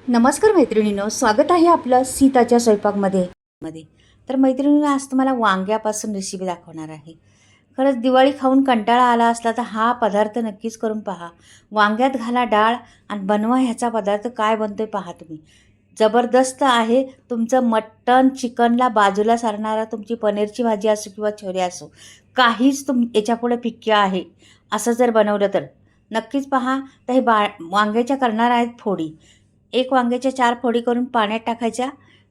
नमस्कार मैत्रिणींनो, स्वागत आहे आपलं सीताच्या स्वयंपाकमध्ये मध्ये. तर मैत्रिणींनो, आज तुम्हाला वांग्यापासून रेसिपी दाखवणार आहे. खरंच दिवाळी खाऊन कंटाळा आला असला तर हा पदार्थ नक्कीच करून पहा. वांग्यात घाला डाळ आणि बनवा ह्याचा पदार्थ काय बनतोय पहा तुम्ही. जबरदस्त आहे. तुमचं मटण चिकनला बाजूला सारणारा तुमची पनीरची भाजी असो किंवा छोले असो, काहीच याच्यापुढे फिक्की आहे. असं जर बनवलं तर नक्कीच पहा. तर हे वांग्याच्या करणार आहेत फोडी. एक वांग्याच्या 4 फोडी करून पाण्यात टाकायच्या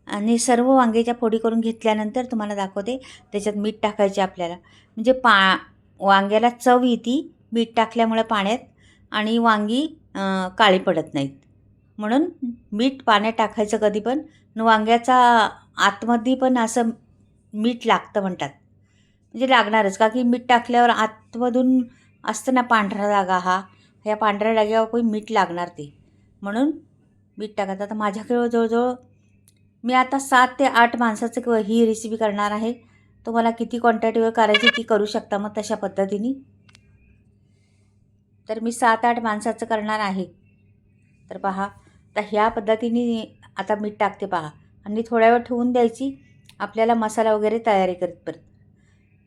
आणि सर्व वांग्याच्या फोडी करून घेतल्यानंतर तुम्हाला दाखवते त्याच्यात मीठ टाकायचे आपल्याला. म्हणजे वांग्याला चव येते मीठ टाकल्यामुळे पाण्यात आणि वांगी काळी पडत नाहीत. म्हणून मीठ पाण्यात टाकायचं कधी पण. वांग्याचा आतमध्ये पण असं मीठ लागतं म्हणतात. म्हणजे लागणारच का की मीठ टाकल्यावर आतमधून असतं ना पांढरा डागा, ह्या पांढऱ्या डाग्यावर पण मीठ लागणार ते. म्हणून मीठ टाकायचं. आता माझ्याकडे जवळजवळ मी आता 7 ते 8 माणसाचं ही रेसिपी करणार आहे. तुम्हाला किती क्वांटिटीवर करायची ती करू शकता मग तशा पद्धतीने. तर मी 7-8 माणसाचं करणार आहे. तर पहा, तर ह्या पद्धतीने आता मीठ टाकते पहा आणि थोड्या वेळ ठेवून द्यायची. आपल्याला मसाला वगैरे तयारी करत परत.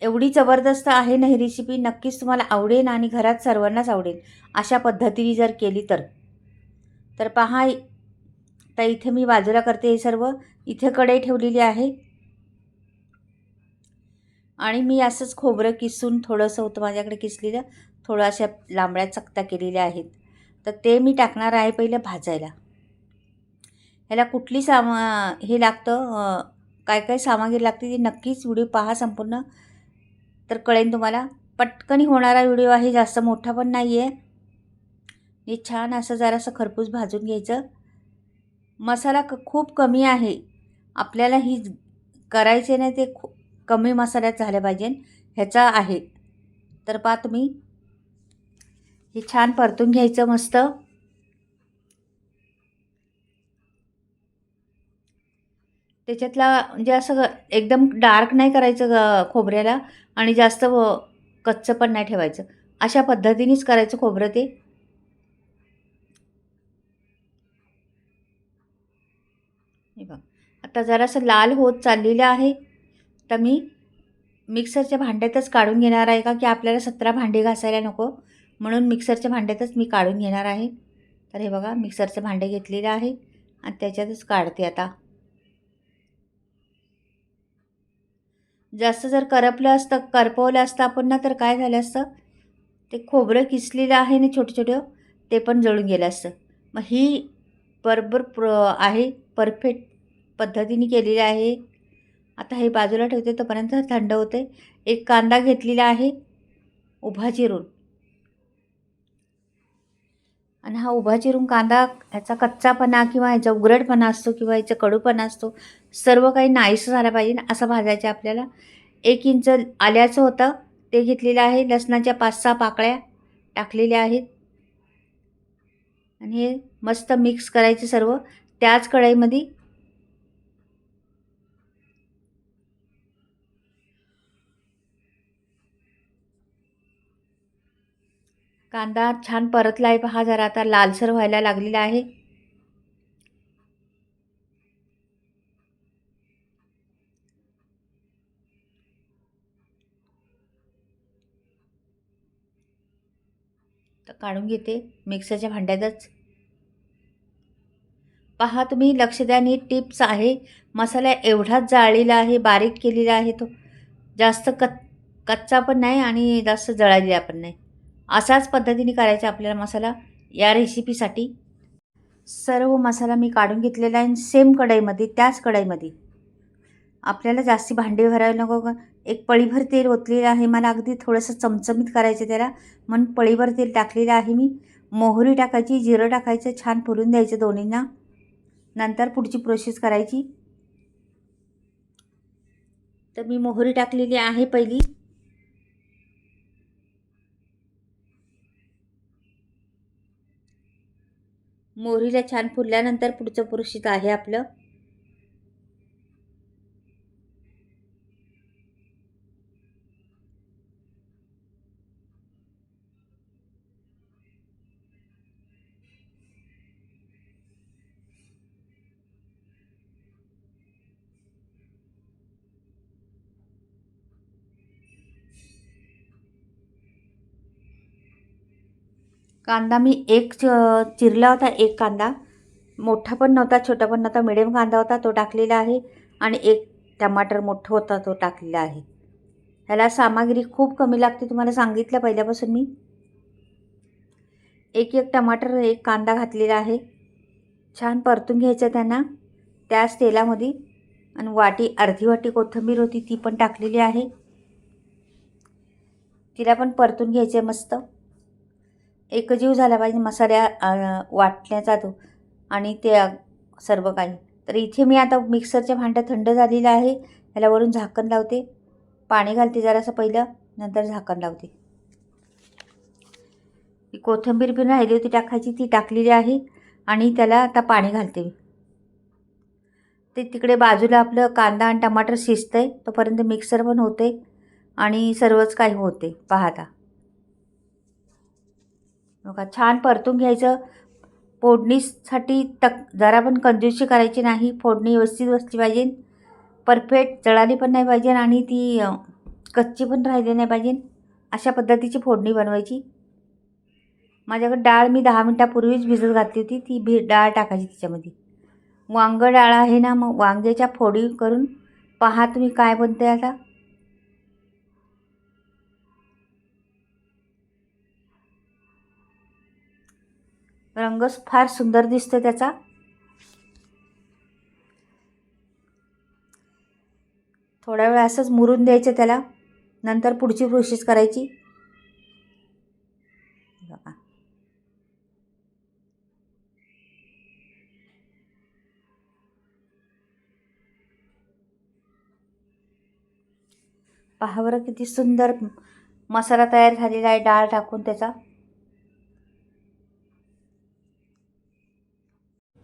एवढी जबरदस्त आहे ना ही रेसिपी, नक्कीच तुम्हाला आवडेल आणि घरात सर्वांनाच आवडेल अशा पद्धतीने जर केली तर. तर पहा, तर इथे मी बाजूला करते हे सर्व. इथे कढई ठेवलेली आहे आणि मी असंच खोबरं किसून थोडंसं होतं माझ्याकडे किसलेलं, थोडं अशा लांबड्या चकत्या केलेल्या आहेत. तर ते मी टाकणार आहे पहिलं भाजायला. ह्याला कुठली हे लागतं, काय काय सामग्री लागते ती नक्कीच व्हिडिओ पहा संपूर्ण, तर कळेल तुम्हाला. पटकन होणारा व्हिडिओ आहे, जास्त मोठा पण नाही आहे. हे छान असं जरासं खरपूस भाजून घ्यायचं. मसाला खूप कमी आहे. आपल्याला ही करायचे नाही ते कमी मसाल्यात झालं पाहिजे ह्याचा आहे. तर पहा तुम्ही, हे छान परतून घ्यायचं मस्त. त्याच्यातला म्हणजे असं एकदम डार्क नाही करायचं खोबऱ्याला आणि जास्त कच्चं पण नाही ठेवायचं. अशा पद्धतीनेच करायचं खोबरं ते. हे बघ, आता जरासं लाल होत चाललेलं आहे. तर मी मिक्सरच्या भांड्यातच काढून घेणार आहे, का की आपल्याला 17 भांडी घासायला नको, म्हणून मिक्सरच्या भांड्यातच मी काढून घेणार आहे. तर हे बघा, मिक्सरचं भांडे घेतलेलं आहे आणि त्याच्यातच काढते आता. जास्त जर करपवलं असतं आपण ना, तर काय झालं असतं, ते खोबरं किसलेलं आहे ना छोटं छोटं, ते पण जळून गेलं असतं. मग ही बरोबर आहे, परफेक्ट पद्धतीने केलेली आहे. आता हे बाजूला ठेवते, तोपर्यंत थंड होते. एक कांदा घेतलेला आहे उभा चिरून, आणि हा उभा चिरून कांदा, ह्याचा कच्चापणा किंवा ह्याचा उघरटपणा असतो किंवा ह्याचा कडूपणा असतो, सर्व काही नाहीसं झालं पाहिजे ना असं भाजायचं आपल्याला. 1 इंच आल्याचं होतं ते घेतलेलं आहे. लसणाच्या 5-6 पाकळ्या टाकलेल्या आहेत आणि हे मस्त मिक्स करायचं सर्व त्याच कढईमध्ये. कांदा छान परतला आहे पहा, जरा आता लालसर व्हायला लागलेला आहे. तर काढून घेते मिक्सरच्या भांड्यातच. पहा तुम्ही, लक्ष द्या, नीट टिप्स आहे. मसाला एवढाच जाळलेला आहे, बारीक केलेला आहे तो. जास्त कच्चा पण नाही आणि जास्त जळलेला पण नाही. अशाच पद्धतीने करायचा आपल्याला मसाला या रेसिपीसाठी. सर्व मसाला मी काढून घेतलेला आहे. सेम कढईमध्ये, त्याच कढईमध्ये आपल्याला जास्ती भांडी भरायला नको का. एक पळीभर तेल ओतलेलं आहे. मला अगदी थोडंसं चमचमीत करायचं त्याला, म्हणून पळीभर तेल टाकलेलं आहे मी. मोहरी टाकायची, जिरं टाकायचं, छान फुलून द्यायचं दोन्हींना. नंतर पुढची प्रोसेस करायची. तर मी मोहरी टाकलेली आहे पहिली. मोहरीला छान फुलल्यानंतर पुढचं प्रोसेस आहे आपलं. कांदा मी एक चिरला होता, एक कांदा मोठा पण नव्हता छोटा पण नव्हता, मिडियम कांदा होता तो टाकलेला आहे. आणि एक टमाटर मोठं होता तो टाकलेला आहे. ह्याला सामग्री खूप कमी लागते, तुम्हाला सांगितलं पहिल्यापासून मी. एक एक टमाटर, एक कांदा घातलेला आहे. छान परतून घ्यायचं त्यांना त्याच तेलामध्ये. आणि अर्धी वाटी कोथिंबीर होती ती पण टाकलेली आहे. तिला पण परतून घ्यायचं आहे मस्त. एकजीव झाला पाहिजे मसाल्या वाटण्याचा तो आणि ते सर्व काही. तर इथे मी आता मिक्सरच्या भांड्यात थंड झालेलं आहे. त्याला वरून झाकण लावते, पाणी घालते जरासं पहिलं, नंतर झाकण लावते. ती कोथिंबीर पण राहिली होती टाकायची, ती टाकलेली आहे. आणि त्याला आता पाणी घालते मी. ते तिकडे बाजूला आपलं कांदा आणि टमाटर शिजतंय तोपर्यंत मिक्सर पण होते आणि सर्वच काही होते पाहता. बघा छान परतून घ्यायचं. फोडणीसाठी जरा पण कंजूसी करायची नाही. फोडणी व्यवस्थित बसली पाहिजे, परफेक्ट जळाली पण नाही पाहिजे आणि ती कच्ची पण राहिली नाही पाहिजे. अशा पद्धतीची फोडणी बनवायची. माझ्याकडे डाळ मी 10 मिनटापूर्वीच भिजत घातली होती, ती डाळ टाकायची त्याच्यामध्ये. वांग डाळ आहे ना, मग वांग्याच्या फोडी करून पहा तुम्ही काय बनते आता. रंग फार सुंदर दिसतो त्याचा. थोडा वेळ असंच मुरून द्यायचं त्याला, नंतर पुढची प्रोसेस करायची. बघा पहा बरं किती सुंदर मसाला तयार झालेला आहे डाळ टाकून त्याचा.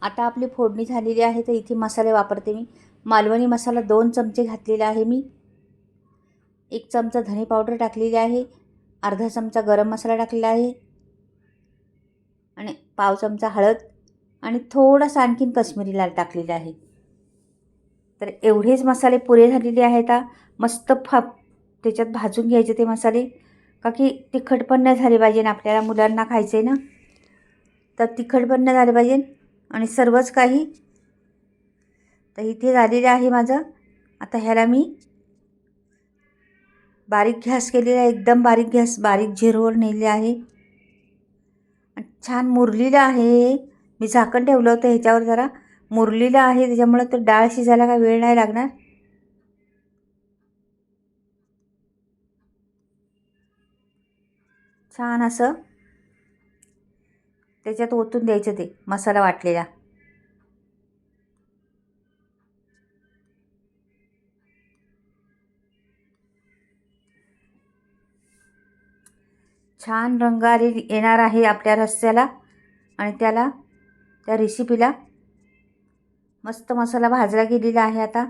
आता आपली फोडणी झालेली आहे, तर इथे मसाले वापरते मी. मालवणी मसाला 2 चमचे घातलेला आहे मी. 1 चमचा धने पावडर टाकलेली आहे. अर्धा चमचा गरम मसाला टाकलेला आहे. आणि पाव चमचा हळद आणि थोडासा आणखीन कश्मीरी लाल टाकलेला आहे. तर एवढेच मसाले पुरे झालेले आहेत. मस्त त्याच्यात भाजून घ्यायचे ते मसाले, का की तिखट पण नाही झाले पाहिजे. आपल्याला मुलांना खायचं आहे ना, तर तिखट पण नाही झाले पाहिजे आणि सर्वच काही. तर इथे झालेलं आहे माझं. आता ह्याला मी बारीक गॅस केलेला आहे, एकदम बारीक गॅस, बारीक झिरोवर नेले आहे. छान मुरलेलं आहे. मी झाकण ठेवलं होतं ह्याच्यावर, जरा मुरलेलं आहे त्याच्यामुळे तो डाळ शिजायला काही वेळ नाही लागणार. छान असं त्याच्यात ओतून द्यायचं ते मसाला वाटलेला. छान रंग येणार आहे आपल्या रस्स्याला आणि त्या रेसिपीला. मस्त मसाला भाजला गेलेला आहे आता.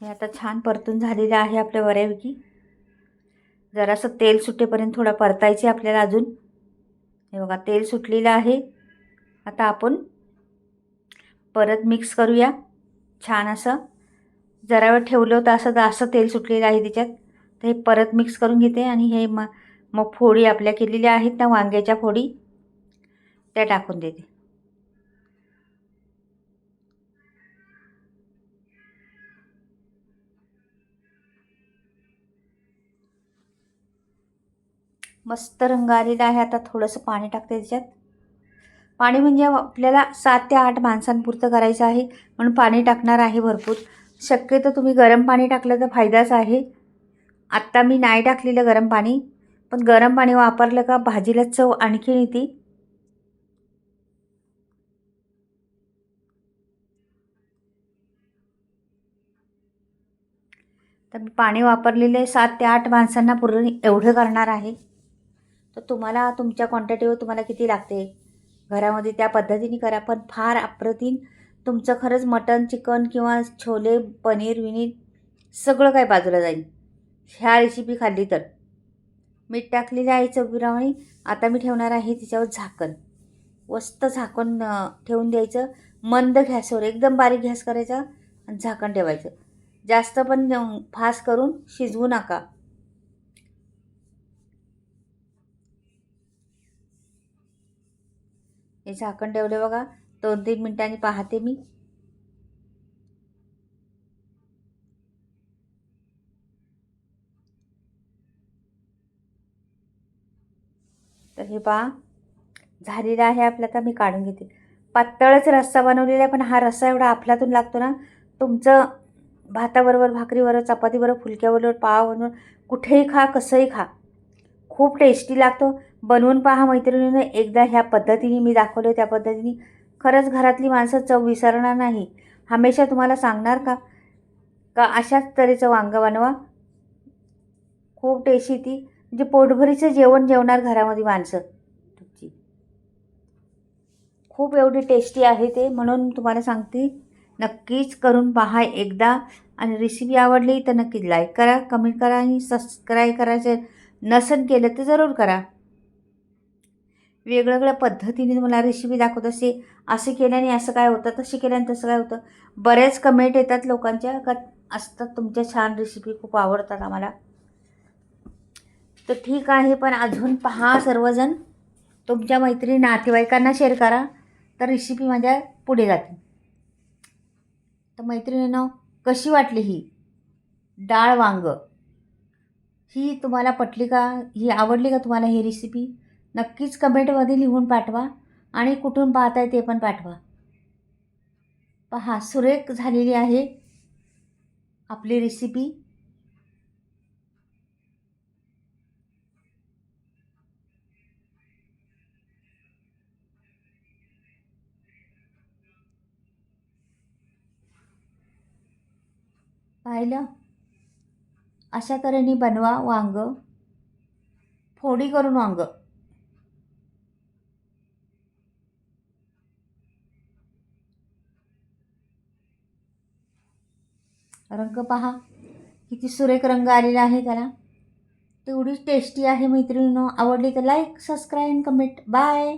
हे आता छान परतून झालेलं आहे आपल्या बऱ्यापैकी. जरासं तेल सुटेपर्यंत थोडा परतायचे आपल्याला अजून. हे बघा तेल सुटलेलं आहे. आता आपण परत मिक्स करूया छान असं. जरा वेळ ठेवलं होतं असं तेल सुटलेलं आहे त्याच्यात. तर हे परत मिक्स करून घेते आणि हे मग फोडी आपल्या केलेल्या आहेत ना वांग्याच्या फोडी, त्या टाकून देते. मस्त रंग आलेला आहे. आता थोडंसं पाणी टाकते त्याच्यात. पाणी म्हणजे आपल्याला 7 ते 8 माणसांपुरतं करायचं आहे म्हणून पाणी टाकणार आहे भरपूर. शक्यतो तुम्ही गरम पाणी टाकलं तर फायदाच आहे. आत्ता मी नाही टाकलेलं गरम पाणी, पण गरम पाणी वापरलं का भाजीला चव आणखीन येते. तर मी पाणी वापरलेले 7 ते 8 माणसांना पूर्ण एवढं करणार आहे. तर तुम्हाला तुमच्या क्वांटिटीवर तुम्हाला किती लागते घरामध्ये त्या पद्धतीने करा. पण फार अप्रतिम तुमचं खरंच मटन चिकन किंवा छोले पनीर विनीर सगळं काय बाजूला जाईल ह्या रेसिपी खाल्ली तर. मीठ टाकलेलं आहे चवीप्रमाणे. आता मी ठेवणार आहे तिच्यावर झाकण. मस्त झाकण ठेवून द्यायचं. मंद गॅसवर, एकदम बारीक गॅस करायचा आणि झाकण ठेवायचं. जास्त पण फास्ट करून शिजवू नका. हे झाकण ठेवले बघा. 2-3 मिनिटांनी पाहते मी. तर हे पहा झालेलं आहे आपलं. आता मी काढून घेते. पातळच रस्सा बनवलेला आहे, पण हा रस्सा एवढा अफलातून लागतो ना. तुमचं भाताबरोबर, भाकरीबरोबर, चपातीबरोबर, फुलक्याबरोबर, पावाबरोबर कुठेही खा, कसंही खा, खूप टेस्टी लागतो. बनवून पहा मैत्रिणींनो एकदा. ह्या पद्धतीने मी दाखवले त्या पद्धतीने. खरंच घरातली माणसं चव विसरणार नाही. हमेशा तुम्हाला सांगणार का का अशाच तऱ्हेचं वांगं बनवा. खूप टेस्टी ती म्हणजे पोटभरीचं जेवण जेवणार घरामध्ये माणसं तुमची. खूप एवढी टेस्टी आहे ते, म्हणून तुम्हाला सांगते नक्कीच करून पहा एकदा. आणि रेसिपी आवडली तर नक्कीच लाईक करा, कमेंट करा आणि सबस्क्राईब करायचं नसेल केलं तर जरूर करा. वेगवेगळ्या पद्धतीने मला रेसिपी दाखवत असते. असे केल्याने असं काय होतं, तसे केल्याने तसं काय होतं. बऱ्याच कमेंट येतात लोकांच्या का असतात तुमच्या छान रेसिपी, खूप आवडतात आम्हाला. तर ठीक आहे, पण अजून पहा सर्वजण तुमच्या मैत्रिणी नातेवाईकांना शेअर करा, तर रेसिपी माझ्या पुढे जाते. तर मैत्रिणींनो कशी वाटली ही डाळ वांग, ही तुम्हाला पटली का, ही आवडली का तुम्हाला ही रेसिपी? नक्कीच कमेंटमध्ये लिहून पाठवा आणि कुठून पाहताय ते पण पाठवा. पहा सुरेख झालेली आहे आपली रेसिपी. पाहिलं, अशा तऱ्हेने बनवा वांग, फोडी करून वांग. रंग पहा किती सुरेख रंग आलेला आहे त्याला. तेवढीच टेस्टी आहे मैत्रिणींनो. आवडली तर लाईक, सबस्क्राईब, कमेंट. बाय.